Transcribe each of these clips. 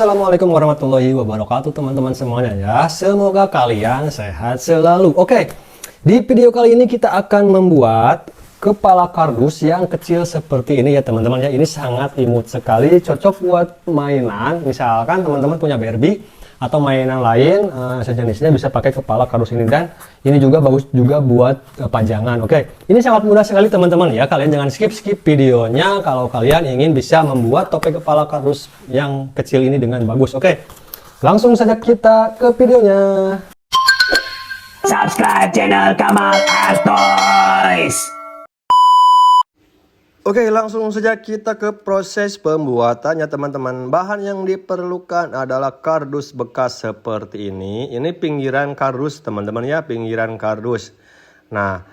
Assalamualaikum warahmatullahi wabarakatuh teman-teman semuanya ya. Semoga kalian sehat selalu. Oke, di video kali ini kita akan membuat kepala kardus yang kecil seperti ini ya teman-teman ya. Ini sangat imut sekali, cocok buat mainan. Misalkan teman-teman punya Barbie atau mainan lain sejenisnya, bisa pakai kepala kardus ini, dan ini juga bagus juga buat pajangan. Oke, ini sangat mudah sekali teman-teman ya. Kalian jangan skip videonya kalau kalian ingin bisa membuat topeng kepala kardus yang kecil ini dengan bagus. Oke, langsung saja kita ke videonya. Subscribe channel Kamal Art Toys. Oke, langsung saja kita ke proses pembuatannya teman-teman. Bahan yang diperlukan adalah kardus bekas seperti ini. Ini pinggiran kardus teman-teman ya, pinggiran kardus. Nah,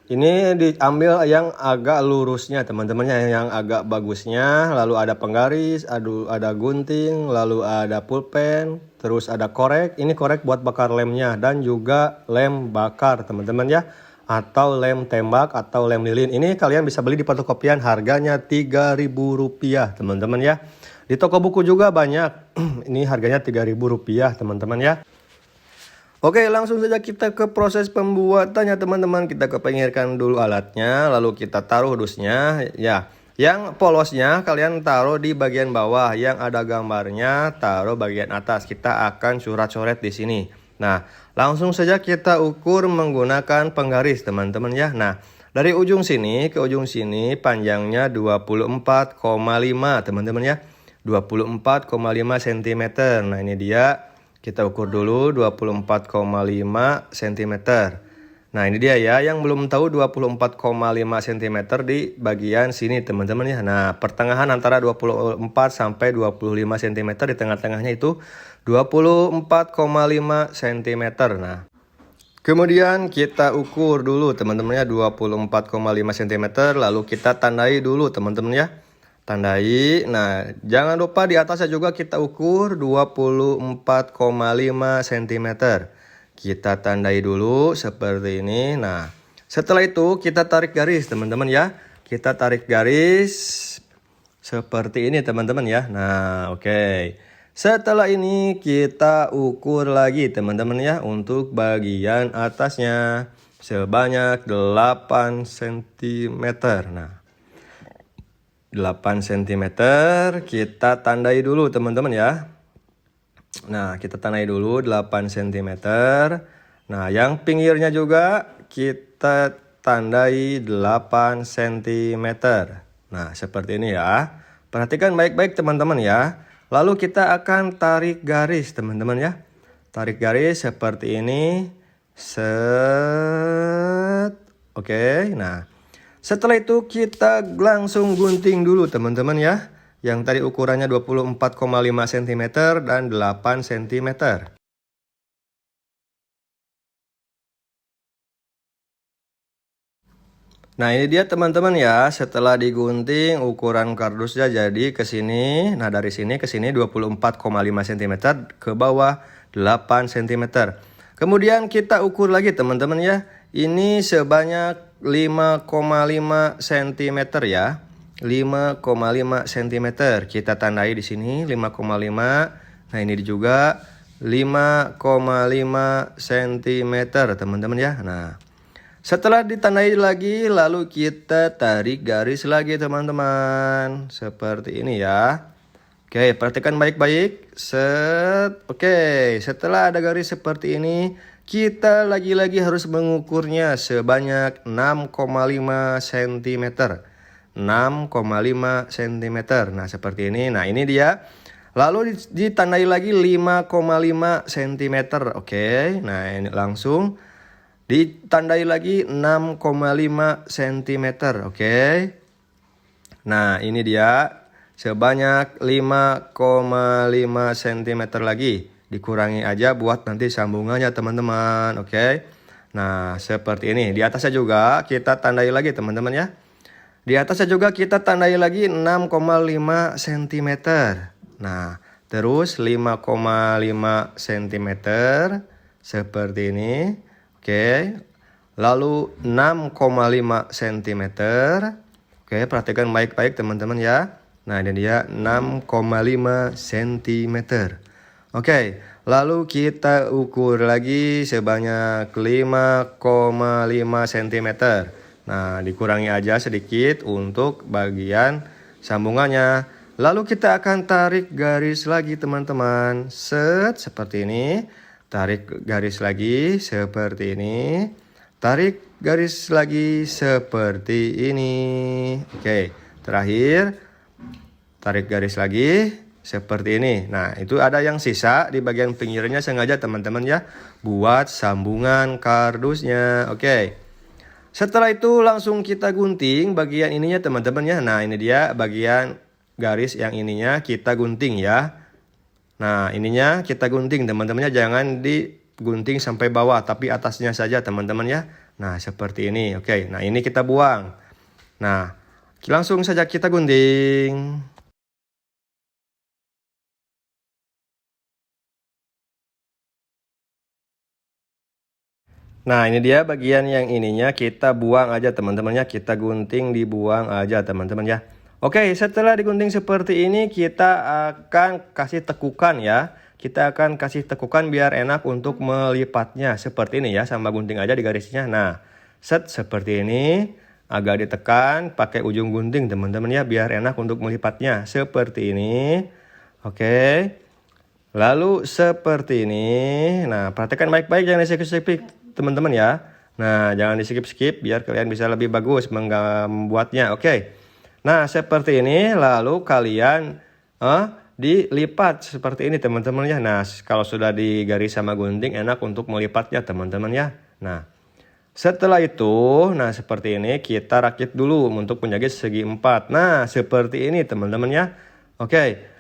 ini diambil yang agak lurusnya teman-teman ya, yang agak bagusnya. Lalu ada penggaris, ada gunting, lalu ada pulpen, terus ada korek. Ini korek buat bakar lemnya, dan juga lem bakar teman-teman ya, atau lem tembak atau lem lilin. Ini kalian bisa beli di fotokopian, harganya Rp3.000 teman-teman ya. Di toko buku juga banyak. Ini harganya Rp3.000 teman-teman ya. Oke, langsung saja kita ke proses pembuatannya teman-teman. Kita kepinggirkan dulu alatnya, lalu kita taruh dusnya ya. Yang polosnya kalian taruh di bagian bawah, yang ada gambarnya taruh bagian atas. Kita akan coret-coret di sini. Nah, langsung saja kita ukur menggunakan penggaris teman-teman ya. Nah, dari ujung sini ke ujung sini panjangnya 24,5 teman-teman ya. 24,5 cm. Nah, ini dia. Kita ukur dulu 24,5 cm. Nah, ini dia ya, yang belum tahu 24,5 cm di bagian sini teman-teman ya. Nah, pertengahan antara 24 sampai 25 cm, di tengah-tengahnya itu 24,5 cm. Nah, kemudian kita ukur dulu teman-teman ya, 24,5 cm, lalu kita tandai dulu teman-teman ya. Tandai. Nah, jangan lupa di atasnya juga kita ukur 24,5 cm. Kita tandai dulu seperti ini. Nah, setelah itu kita tarik garis teman-teman ya. Kita tarik garis seperti ini teman-teman ya. Nah, oke. Setelah ini kita ukur lagi teman-teman ya, untuk bagian atasnya sebanyak 8 cm. Nah, 8 cm kita tandai dulu teman-teman ya. Nah, kita tandai dulu 8 cm. Nah, yang pinggirnya juga kita tandai 8 cm. Nah, seperti ini ya. Perhatikan baik-baik teman-teman ya. Lalu kita akan tarik garis teman-teman ya. Tarik garis seperti ini. Set. Oke, nah. Setelah itu kita langsung gunting dulu teman-teman ya. Yang tadi ukurannya 24,5 cm dan 8 cm. Nah, ini dia teman-teman ya. Setelah digunting ukuran kardusnya jadi ke sini. Nah, dari sini ke sini 24,5 cm, ke bawah 8 cm. Kemudian kita ukur lagi teman-teman ya. Ini sebanyak 5,5 cm ya. 5,5 cm. Kita tandai di sini 5,5. Nah, ini juga 5,5 cm teman-teman ya. Nah, setelah ditandai lagi, lalu kita tarik garis lagi teman-teman. Seperti ini ya. Oke, perhatikan baik-baik. Set. Oke, setelah ada garis seperti ini, kita lagi-lagi harus mengukurnya sebanyak 6,5 cm. 6,5 cm. Nah, seperti ini. Nah, ini dia. Lalu ditandai lagi 5,5 cm. Oke. Nah, ini langsung ditandai lagi 6,5 cm. Oke. Nah, ini dia. Sebanyak 5,5 cm lagi. Dikurangi aja buat nanti sambungannya teman-teman. Oke. Nah, seperti ini. Di atasnya juga kita tandai lagi teman-teman ya. Di atasnya juga kita tandai lagi 6,5 cm. Nah, terus 5,5 cm seperti ini. Oke. Lalu 6,5 cm. Oke, perhatikan baik-baik teman-teman ya. Nah, ini dia 6,5 cm. Oke, lalu kita ukur lagi sebanyak 5,5 cm. Nah, dikurangi aja sedikit untuk bagian sambungannya. Lalu kita akan tarik garis lagi teman-teman. Set, seperti ini. Tarik garis lagi seperti ini. Tarik garis lagi seperti ini. Oke, terakhir tarik garis lagi seperti ini. Nah, itu ada yang sisa di bagian pinggirnya sengaja teman-teman ya, buat sambungan kardusnya. Oke. Setelah itu langsung kita gunting bagian ininya teman-teman ya. Nah, ini dia bagian garis yang ininya kita gunting ya. Nah, ininya kita gunting teman-temannya, jangan digunting sampai bawah, tapi atasnya saja teman-teman ya. Nah, seperti ini. Oke, nah ini kita buang. Nah, langsung saja kita gunting. Nah, ini dia bagian yang ininya kita buang aja teman-temannya, kita gunting dibuang aja teman-teman ya. Oke, setelah digunting seperti ini kita akan kasih tekukan ya. Kita akan kasih tekukan biar enak untuk melipatnya seperti ini ya, sama gunting aja di garisnya. Nah, set seperti ini, agak ditekan pakai ujung gunting teman-teman ya, biar enak untuk melipatnya seperti ini. Oke. Lalu seperti ini. Nah, perhatikan baik-baik, jangan di-skip teman-teman ya. Nah, jangan di-skip biar kalian bisa lebih bagus membuatnya. Oke. Nah, seperti ini. Lalu kalian dilipat seperti ini teman-teman ya. Nah, kalau sudah digaris sama gunting enak untuk melipatnya teman-teman ya. Nah, setelah itu, nah seperti ini kita rakit dulu untuk menjadi segi 4. Nah, seperti ini teman-teman ya. Oke.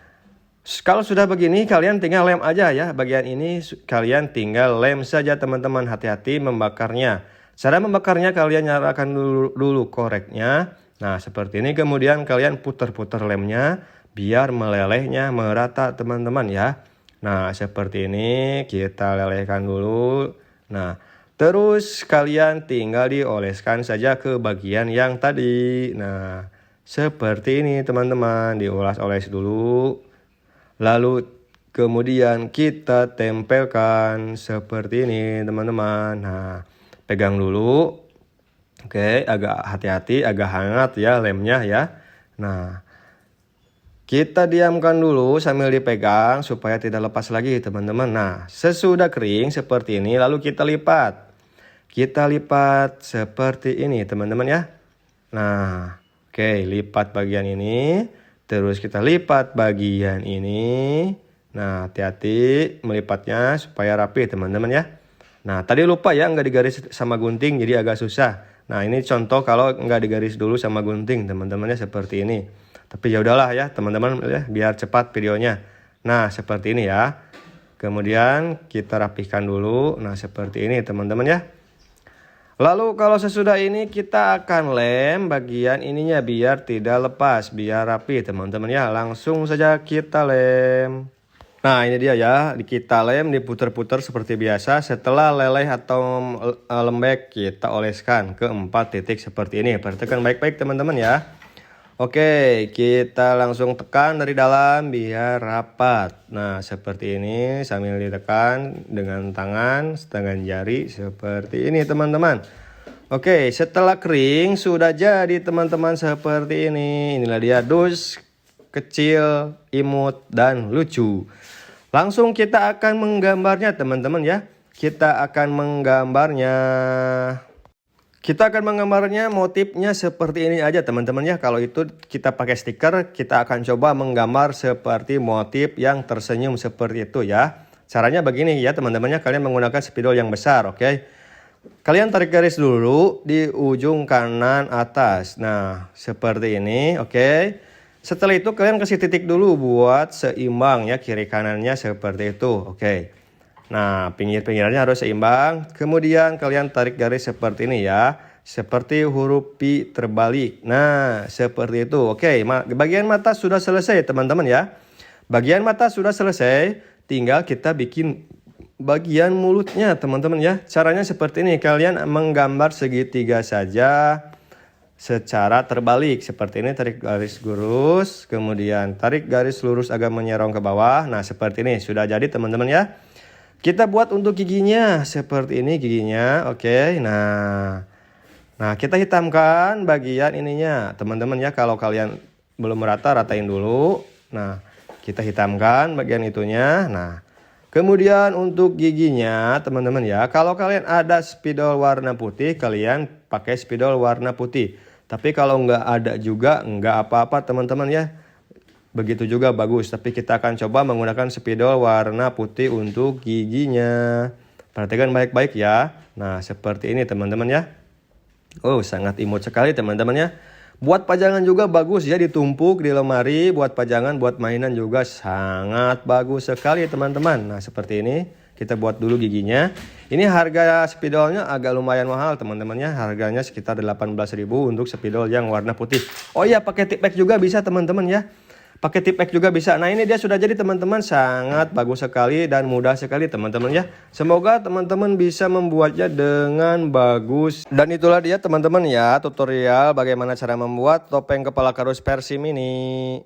Kalau sudah begini kalian tinggal lem aja ya. Bagian ini kalian tinggal lem saja teman-teman. Hati-hati membakarnya. Cara membakarnya kalian nyalakan dulu koreknya. Nah, seperti ini, kemudian kalian putar-putar lemnya biar melelehnya merata teman-teman ya. Nah, seperti ini kita lelehkan dulu. Nah, terus kalian tinggal dioleskan saja ke bagian yang tadi. Nah, seperti ini teman-teman, dioles-oles dulu. Lalu kemudian kita tempelkan seperti ini teman-teman. Nah, pegang dulu. Oke, agak hati-hati, agak hangat ya lemnya ya. Nah, kita diamkan dulu sambil dipegang supaya tidak lepas lagi teman-teman. Nah, sesudah kering seperti ini lalu kita lipat. Kita lipat seperti ini teman-teman ya. Nah, oke, lipat bagian ini. Terus kita lipat bagian ini. Nah, hati-hati melipatnya supaya rapi teman-teman ya. Nah, tadi lupa ya nggak digaris sama gunting jadi agak susah. Nah, ini contoh kalau nggak digaris dulu sama gunting teman-teman ya, seperti ini. Tapi ya udahlah ya teman-teman ya, biar cepat videonya. Nah, seperti ini ya. Kemudian kita rapihkan dulu. Nah, seperti ini teman-teman ya. Lalu kalau sesudah ini kita akan lem bagian ininya biar tidak lepas, biar rapi teman-teman ya. Langsung saja kita lem. Nah, ini dia ya, kita lem, diputar-putar seperti biasa. Setelah leleh atau lembek kita oleskan ke 4 titik seperti ini. Perhatikan baik-baik teman-teman ya. Oke, kita langsung tekan dari dalam biar rapat. Nah, seperti ini sambil ditekan dengan tangan setengah jari seperti ini teman-teman. Oke, setelah kering sudah jadi teman-teman seperti ini. Inilah dia dus kecil, imut, dan lucu. Langsung kita akan menggambarnya teman-teman ya. Kita akan menggambarnya. Kita akan menggambarnya motifnya seperti ini aja teman-teman ya. Kalau itu kita pakai stiker, kita akan coba menggambar seperti motif yang tersenyum seperti itu ya. Caranya begini ya teman-teman ya, kalian menggunakan spidol yang besar, oke. Kalian tarik garis dulu di ujung kanan atas. Nah, seperti ini, oke. Setelah itu kalian kasih titik dulu buat seimbang ya, kiri kanannya seperti itu, oke. Nah, pinggir-pinggirnya harus seimbang. Kemudian kalian tarik garis seperti ini ya. Seperti huruf Pi terbalik. Nah, seperti itu. Oke, bagian mata sudah selesai teman-teman ya. Bagian mata sudah selesai. Tinggal kita bikin bagian mulutnya teman-teman ya. Caranya seperti ini. Kalian menggambar segitiga saja. secara terbalik. Seperti ini, tarik garis lurus, kemudian tarik garis lurus agak menyerong ke bawah. Nah, seperti ini sudah jadi teman-teman ya. Kita buat untuk giginya seperti ini giginya. Oke. Nah, kita hitamkan bagian ininya teman-teman ya. Kalau kalian belum merata, ratain dulu. Nah, kita hitamkan bagian itunya. Nah, kemudian untuk giginya teman-teman ya, kalau kalian ada spidol warna putih, kalian pakai spidol warna putih. Tapi kalau nggak ada juga nggak apa-apa teman-teman ya. Begitu juga bagus. Tapi kita akan coba menggunakan spidol warna putih untuk giginya. Perhatikan baik-baik ya. Nah, seperti ini teman-teman ya. Oh, sangat imut sekali teman-teman ya. Buat pajangan juga bagus ya, ditumpuk di lemari. Buat pajangan, buat mainan juga sangat bagus sekali teman-teman. Nah, seperti ini. Kita buat dulu giginya. Ini harga spidolnya agak lumayan mahal teman-teman ya. Harganya sekitar 18.000 untuk spidol yang warna putih. Oh iya, pakai tip pack juga bisa teman-teman ya. Pakai tip pack juga bisa. Nah, ini dia sudah jadi teman-teman. Sangat bagus sekali dan mudah sekali teman-teman ya. Semoga teman-teman bisa membuatnya dengan bagus. Dan itulah dia teman-teman ya, tutorial bagaimana cara membuat topeng kepala kardus versi mini.